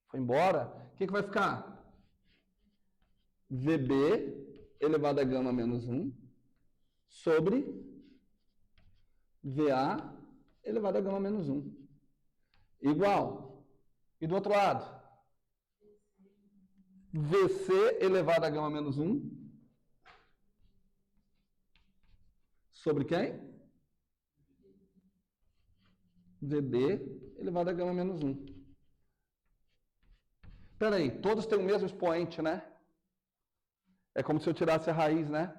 Foi embora. O que vai ficar? VB elevado a gama menos 1 sobre VA elevado a gama menos 1. Igual. E do outro lado? VC elevado a gama menos 1 sobre quem? VB elevado a gama menos 1. Espera aí, todos têm o mesmo expoente, né? É como se eu tirasse a raiz, né?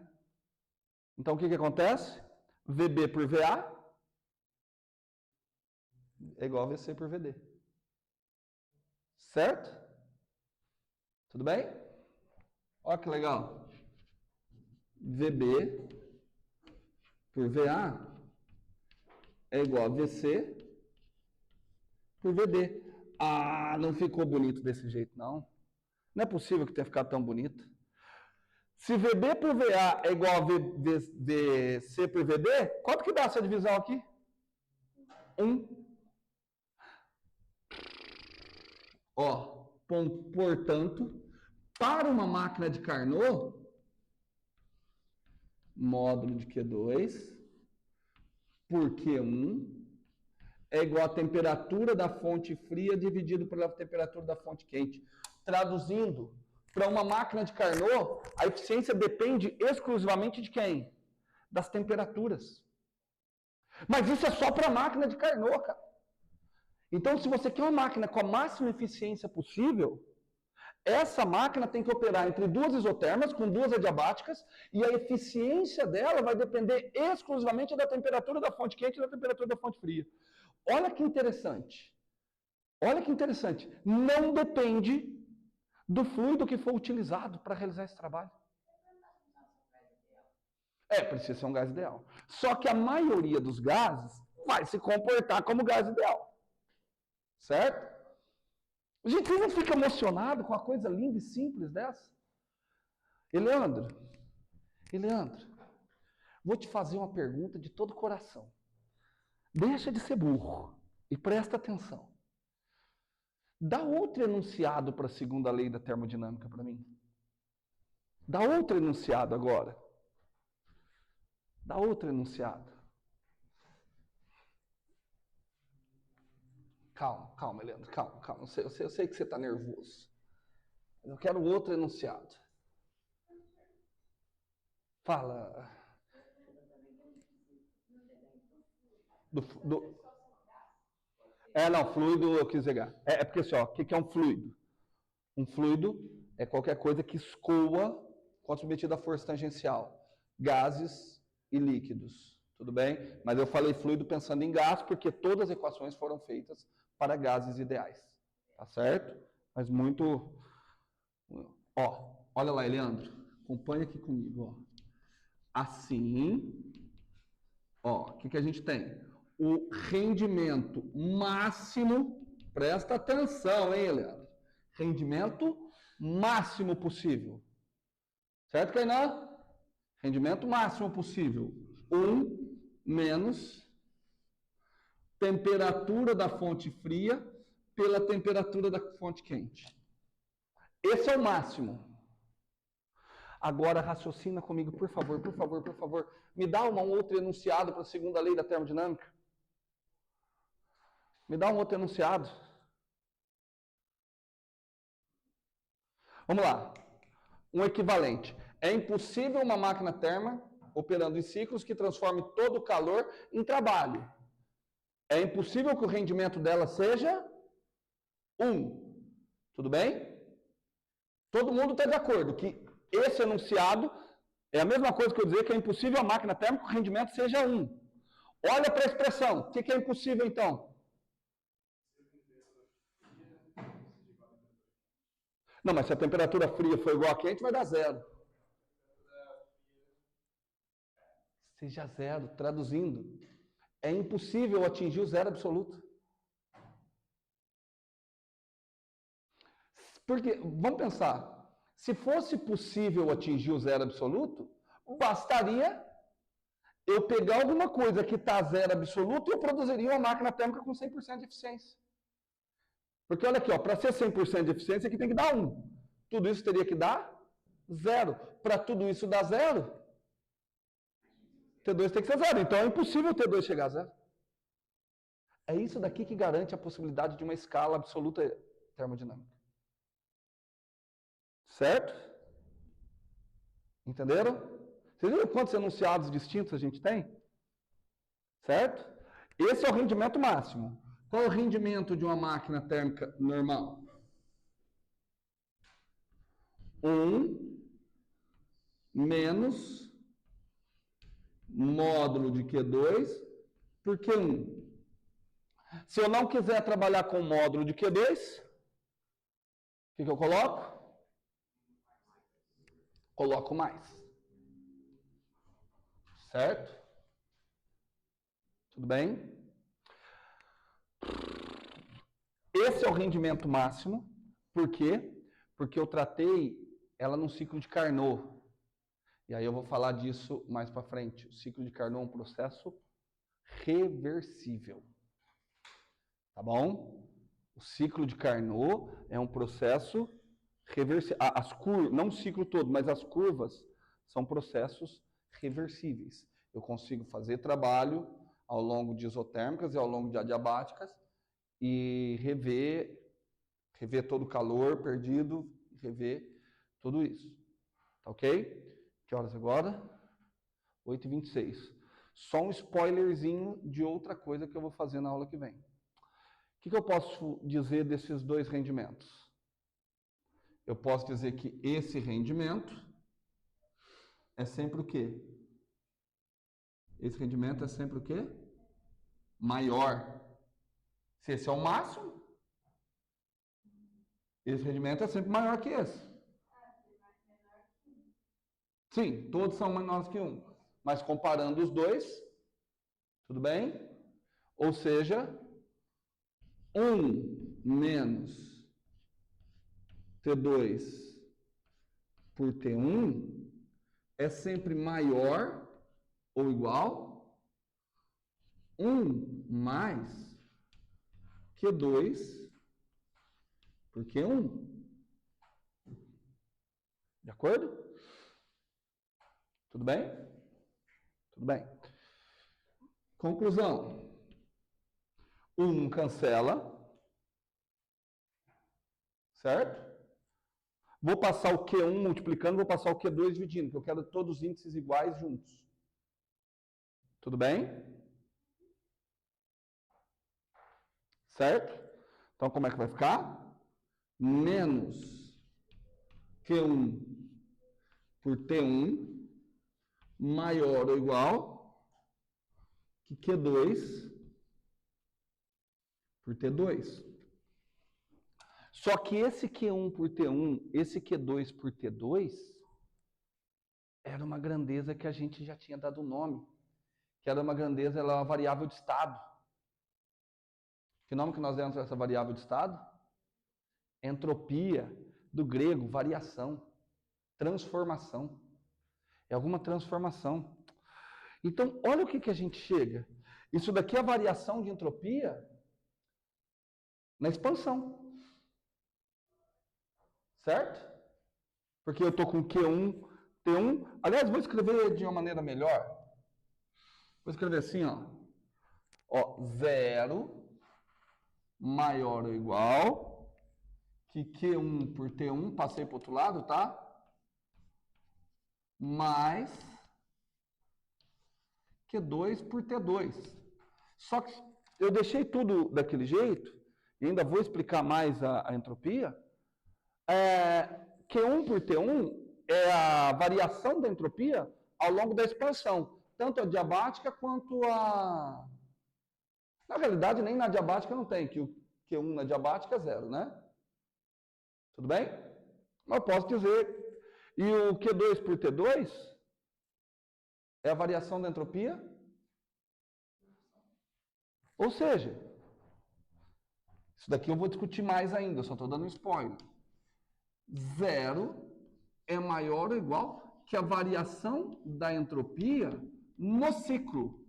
Então, o que acontece? VB por VA é igual a VC por VD. Certo? Tudo bem? Olha que legal. VB por VA é igual a VC por VD. Ah, não ficou bonito desse jeito, não. Não é possível que tenha ficado tão bonito. Se VB por VA é igual a VC por VD, quanto que dá essa divisão aqui? 1. Ó, portanto, para uma máquina de Carnot, módulo de Q2 por Q1 é igual à temperatura da fonte fria dividido pela temperatura da fonte quente. Traduzindo, para uma máquina de Carnot, a eficiência depende exclusivamente de quem? Das temperaturas. Mas isso é só para a máquina de Carnot, cara. Então, se você quer uma máquina com a máxima eficiência possível, essa máquina tem que operar entre duas isotermas, com duas adiabáticas, e a eficiência dela vai depender exclusivamente da temperatura da fonte quente e da temperatura da fonte fria. Olha que interessante. Olha que interessante. Não depende do fluido que for utilizado para realizar esse trabalho. Precisa ser um gás ideal. Só que a maioria dos gases vai se comportar como gás ideal. Certo? Gente, você não fica emocionado com uma coisa linda e simples dessa? Eleandro, vou te fazer uma pergunta de todo coração. Deixa de ser burro e presta atenção. Dá outro enunciado para a segunda lei da termodinâmica para mim. Dá outro enunciado agora. Dá outro enunciado. Calma, Leandro, calma. Eu sei que você está nervoso. Mas eu quero outro enunciado. Fala. Fluido eu quis dizer. Porque assim, o que é um fluido? Um fluido é qualquer coisa que escoa quando submetido à força tangencial. Gases e líquidos. Tudo bem? Mas eu falei fluido pensando em gás, porque todas as equações foram feitas para gases ideais. Tá certo? Mas muito... olha lá, Leandro. Acompanha aqui comigo. Assim... o que a gente tem? O rendimento máximo... Presta atenção, hein, Leandro? Rendimento máximo possível. Certo, Kainan? Rendimento máximo possível. 1 menos temperatura da fonte fria pela temperatura da fonte quente. Esse é o máximo. Agora raciocina comigo, por favor. Me dá um outro enunciado para a segunda lei da termodinâmica. Me dá um outro enunciado. Vamos lá. Um equivalente. É impossível uma máquina terma operando em ciclos que transforme todo o calor em trabalho. É impossível que o rendimento dela seja 1. Tudo bem? Todo mundo está de acordo que esse enunciado é a mesma coisa que eu dizer que é impossível a máquina térmica que o rendimento seja 1. Olha para a expressão. O que é impossível, então? Não, mas se a temperatura fria for igual a quente, vai dar 0. Seja 0. Traduzindo, é impossível atingir o zero absoluto. Porque, vamos pensar, se fosse possível atingir o zero absoluto, bastaria eu pegar alguma coisa que está zero absoluto e eu produziria uma máquina térmica com 100% de eficiência. Porque olha aqui, para ser 100% de eficiência aqui tem que dar 1. Tudo isso teria que dar 0. Para tudo isso dar 0, T2 tem que ser 0. Então é impossível o T2 chegar a 0. É isso daqui que garante a possibilidade de uma escala absoluta termodinâmica. Certo? Entenderam? Vocês viram quantos enunciados distintos a gente tem? Certo? Esse é o rendimento máximo. Qual é o rendimento de uma máquina térmica normal? 1 menos módulo de Q2 por Q1. Se eu não quiser trabalhar com módulo de Q2, o que eu coloco? Coloco mais. Certo? Tudo bem? Esse é o rendimento máximo. Por quê? Porque eu tratei ela num ciclo de Carnot. E aí eu vou falar disso mais para frente. O ciclo de Carnot é um processo reversível. Tá bom? O ciclo de Carnot é um processo reversível. Não o ciclo todo, mas as curvas são processos reversíveis. Eu consigo fazer trabalho ao longo de isotérmicas e ao longo de adiabáticas e rever todo o calor perdido, rever tudo isso. Tá ok? Que horas agora? 8h26. Só um spoilerzinho de outra coisa que eu vou fazer na aula que vem. O que eu posso dizer desses dois rendimentos? Eu posso dizer que esse rendimento é sempre o quê? Esse rendimento é sempre o quê? Maior. Se esse é o máximo, esse rendimento é sempre maior que esse. Sim, todos são menores que 1. Mas comparando os dois, tudo bem? Ou seja, 1 menos T2 por T1 é sempre maior ou igual 1 mais Q2 por Q1. De acordo? Tudo bem? Tudo bem. Conclusão. 1 cancela. Certo? Vou passar o Q1 multiplicando, vou passar o Q2 dividindo, porque eu quero todos os índices iguais juntos. Tudo bem? Certo? Então, como é que vai ficar? Menos Q1 por T1 maior ou igual que Q2 por T2. Só que esse Q1 por T1, esse Q2 por T2, era uma grandeza que a gente já tinha dado nome. Que era uma grandeza, ela é uma variável de estado. Que nome que nós demos para essa variável de estado? Entropia, do grego, variação, transformação. É alguma transformação. Então, olha o que a gente chega. Isso daqui é a variação de entropia na expansão. Certo? Porque eu estou com Q1, T1. Aliás, vou escrever de uma maneira melhor. Vou escrever assim, ó. 0 maior ou igual que Q1 por T1, passei para o outro lado, tá? Mais Q2 por T2. Só que eu deixei tudo daquele jeito, e ainda vou explicar mais a entropia. Q1 por T1 é a variação da entropia ao longo da expansão, tanto a diabática quanto a... Na realidade, nem na diabática não tem, que o Q1 na diabática é 0, né? Tudo bem? Mas eu posso dizer... E o Q2 por T2 é a variação da entropia. Ou seja, isso daqui eu vou discutir mais ainda, eu só estou dando um spoiler. 0 é maior ou igual que a variação da entropia no ciclo.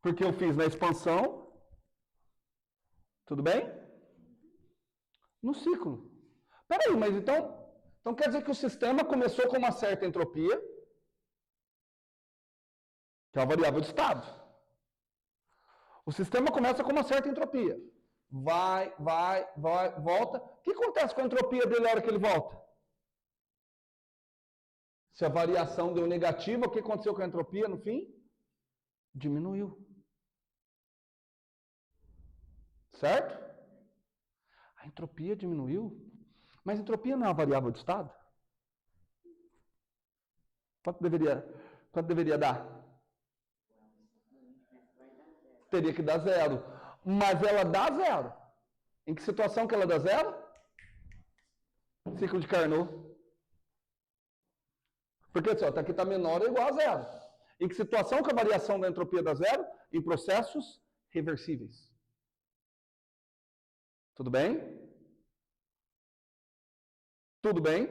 Porque eu fiz na expansão, tudo bem? No ciclo. Peraí, mas então quer dizer que o sistema começou com uma certa entropia, que é a variável de estado. O sistema começa com uma certa entropia. Vai, volta. O que acontece com a entropia dele na hora que ele volta? Se a variação deu negativa, o que aconteceu com a entropia no fim? Diminuiu. Certo? A entropia diminuiu. Mas entropia não é uma variável de estado? Quanto deveria dar? Teria que dar 0. Mas ela dá 0. Em que situação que ela dá 0? Ciclo de Carnot. Porque assim, aqui está menor ou igual a 0. Em que situação que a variação da entropia dá 0? Em processos reversíveis. Tudo bem? Tudo bem?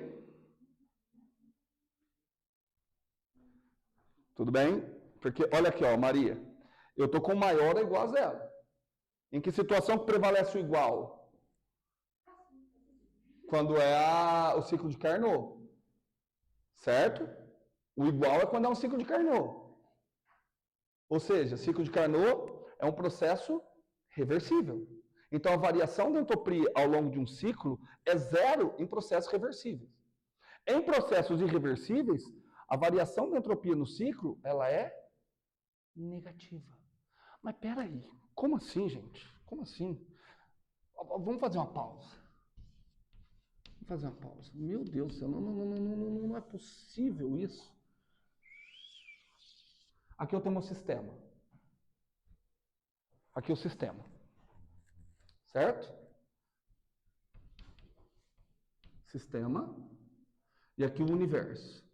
Tudo bem? Porque, olha aqui, Maria. Eu estou com maior ou igual a 0. Em que situação que prevalece o igual? Quando é o ciclo de Carnot. Certo? O igual é quando é um ciclo de Carnot. Ou seja, ciclo de Carnot é um processo reversível. Então, a variação da entropia ao longo de um ciclo é zero em processos reversíveis. Em processos irreversíveis, a variação da entropia no ciclo, ela é negativa. Mas peraí, como assim, gente? Como assim? Vamos fazer uma pausa. Vamos fazer uma pausa. Meu Deus do céu, não é possível isso. Aqui eu tenho meu sistema. Aqui o sistema. Certo? Sistema. E aqui o universo.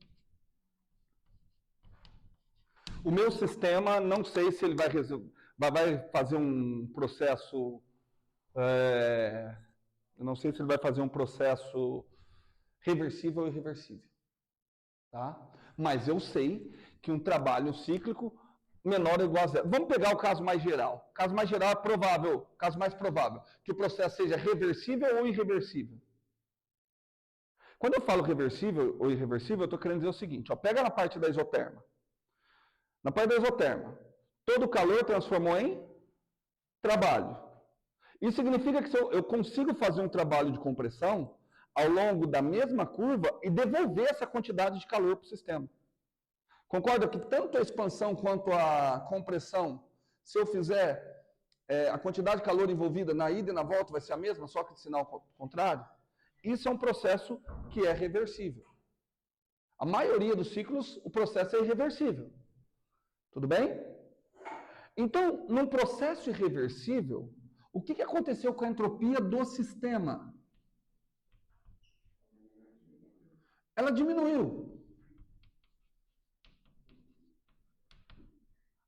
O meu sistema, não sei se ele vai fazer um processo... eu não sei se ele vai fazer um processo reversível ou irreversível. Tá? Mas eu sei que um trabalho cíclico menor ou igual a zero. Vamos pegar o caso mais geral. O caso mais geral é provável, o caso mais provável, que o processo seja reversível ou irreversível. Quando eu falo reversível ou irreversível, eu estou querendo dizer o seguinte, ó, pega na parte da isoterma. Na parte da isoterma, todo o calor transformou em trabalho. Isso significa que eu consigo fazer um trabalho de compressão ao longo da mesma curva e devolver essa quantidade de calor para o sistema. Concorda que tanto a expansão quanto a compressão, se eu fizer a quantidade de calor envolvida na ida e na volta vai ser a mesma, só que de sinal contrário? Isso é um processo que é reversível. A maioria dos ciclos, o processo é irreversível. Tudo bem? Então, num processo irreversível, o que aconteceu com a entropia do sistema? Ela diminuiu.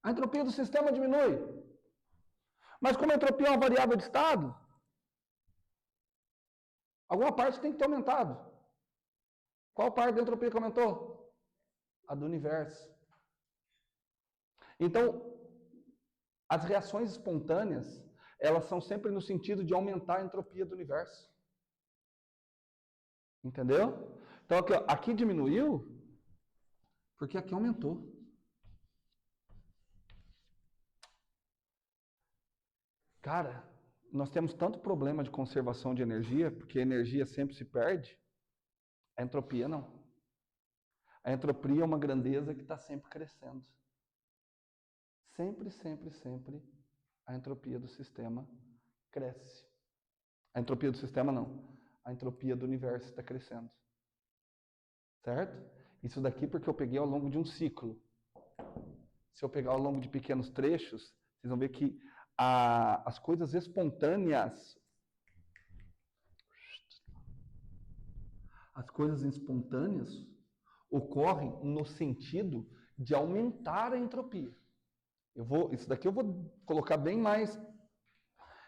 A entropia do sistema diminui. Mas como a entropia é uma variável de estado, alguma parte tem que ter aumentado. Qual parte da entropia que aumentou? A do universo. Então, as reações espontâneas, elas são sempre no sentido de aumentar a entropia do universo. Entendeu? Então, aqui diminuiu, porque aqui aumentou. Cara, nós temos tanto problema de conservação de energia, porque a energia sempre se perde. A entropia não. A entropia é uma grandeza que está sempre crescendo. Sempre, sempre, sempre a entropia do sistema cresce. A entropia do sistema não. A entropia do universo está crescendo. Certo? Isso daqui porque eu peguei ao longo de um ciclo. Se eu pegar ao longo de pequenos trechos, vocês vão ver que as coisas espontâneas, ocorrem no sentido de aumentar a entropia. Isso daqui eu vou colocar bem mais,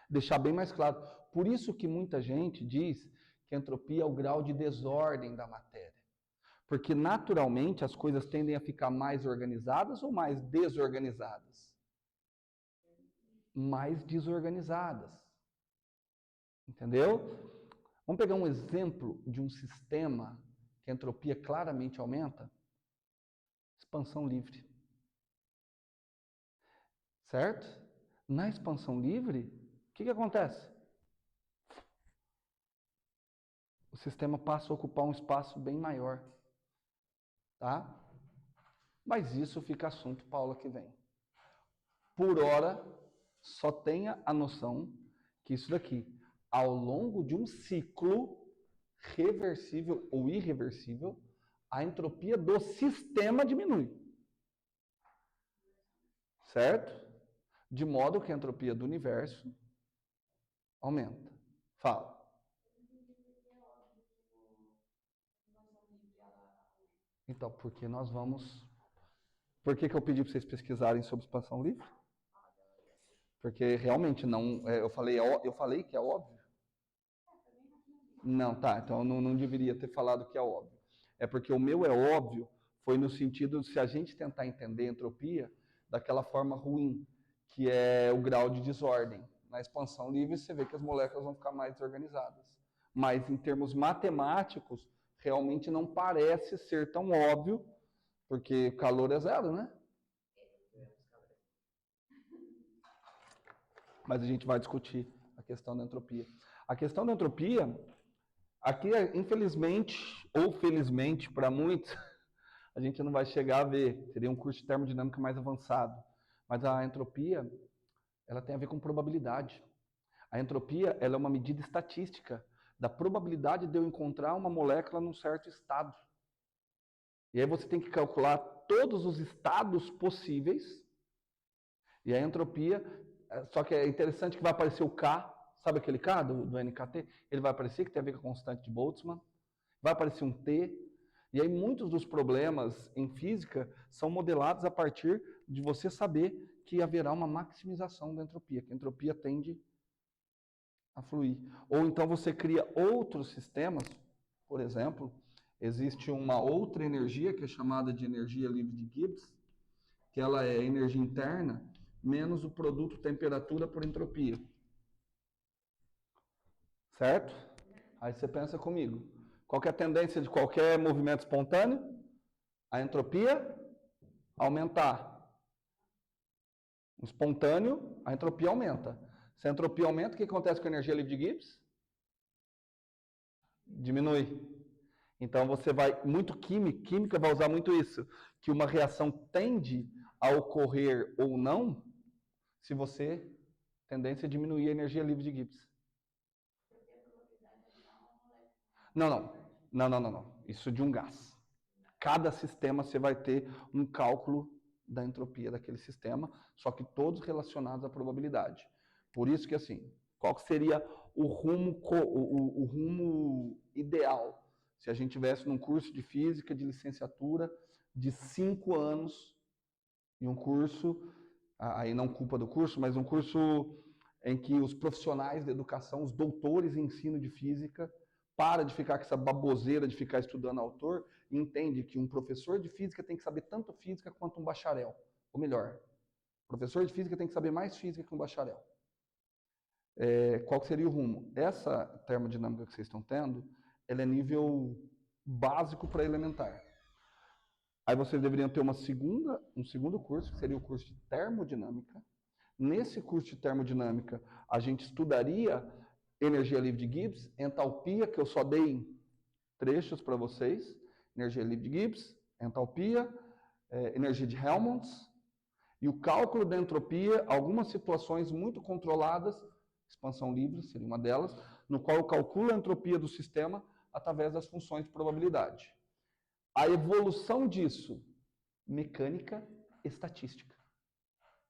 deixar bem mais claro. Por isso que muita gente diz que a entropia é o grau de desordem da matéria. Porque naturalmente as coisas tendem a ficar mais organizadas ou mais desorganizadas? Mais desorganizadas. Entendeu? Vamos pegar um exemplo de um sistema que a entropia claramente aumenta? Expansão livre. Certo? Na expansão livre, o que acontece? O sistema passa a ocupar um espaço bem maior. Tá? Mas isso fica assunto para a aula que vem. Por hora, só tenha a noção que isso daqui, ao longo de um ciclo reversível ou irreversível, a entropia do sistema diminui. Certo? De modo que a entropia do universo aumenta. Fala. Então, porque nós vamos... Por que eu pedi para vocês pesquisarem sobre expansão livre? Porque realmente não... Eu falei que é óbvio? Não, tá. Então eu não deveria ter falado que é óbvio. É porque o meu é óbvio foi no sentido de se a gente tentar entender a entropia daquela forma ruim, que é o grau de desordem. Na expansão livre, você vê que as moléculas vão ficar mais desorganizadas. Mas, em termos matemáticos, realmente não parece ser tão óbvio, porque o calor é zero, né? Mas a gente vai discutir a questão da entropia. A questão da entropia, aqui, infelizmente, ou felizmente, para muitos, a gente não vai chegar a ver. Seria um curso de termodinâmica mais avançado. Mas a entropia, ela tem a ver com probabilidade. A entropia, ela é uma medida estatística da probabilidade de eu encontrar uma molécula num certo estado. E aí você tem que calcular todos os estados possíveis. E a entropia, só que é interessante que vai aparecer o K, sabe aquele K do NKT? Ele vai aparecer, que tem a ver com a constante de Boltzmann. Vai aparecer um T. E aí muitos dos problemas em física são modelados a partir de você saber que haverá uma maximização da entropia, que a entropia tende a fluir. Ou então você cria outros sistemas, por exemplo, existe uma outra energia que é chamada de energia livre de Gibbs, que ela é energia interna menos o produto temperatura por entropia. Certo? Aí você pensa comigo. Qual que é a tendência de qualquer movimento espontâneo? A entropia aumentar. Espontâneo, a entropia aumenta. Se a entropia aumenta, o que acontece com a energia livre de Gibbs? Diminui. Então você vai, muito química vai usar muito isso, que uma reação tende a ocorrer ou não, se você tendência a diminuir a energia livre de Gibbs. Não. Isso de um gás. Cada sistema você vai ter um cálculo da entropia daquele sistema, só que todos relacionados à probabilidade. Por isso que assim, qual que seria o rumo ideal? Se a gente tivesse num curso de física de licenciatura de 5 anos, e um curso, aí não culpa do curso, mas um curso em que os profissionais da educação, os doutores em ensino de física, para de ficar com essa baboseira de ficar estudando autor e entende que um professor de física tem que saber tanto física quanto um bacharel. Ou melhor, o professor de física tem que saber mais física que um bacharel. Qual seria o rumo? Essa termodinâmica que vocês estão tendo, ela é nível básico para elementar. Aí vocês deveriam ter um segundo curso, que seria o curso de termodinâmica. Nesse curso de termodinâmica, a gente estudaria energia livre de Gibbs, entalpia, que eu só dei trechos para vocês, energia livre de Gibbs, entalpia, energia de Helmholtz, e o cálculo da entropia, algumas situações muito controladas, expansão livre seria uma delas, no qual eu calculo a entropia do sistema através das funções de probabilidade. A evolução disso, mecânica estatística.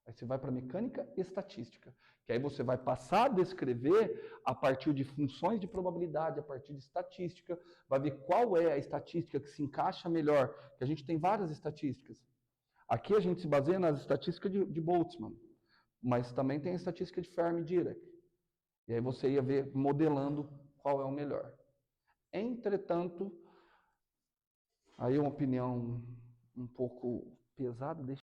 Aí você vai para mecânica estatística, que aí você vai passar a descrever a partir de funções de probabilidade, a partir de estatística, vai ver qual é a estatística que se encaixa melhor, que a gente tem várias estatísticas. Aqui a gente se baseia nas estatísticas de Boltzmann, mas também tem a estatística de Fermi-Dirac. E aí você ia ver modelando qual é o melhor. Entretanto, aí uma opinião um pouco pesada, deixa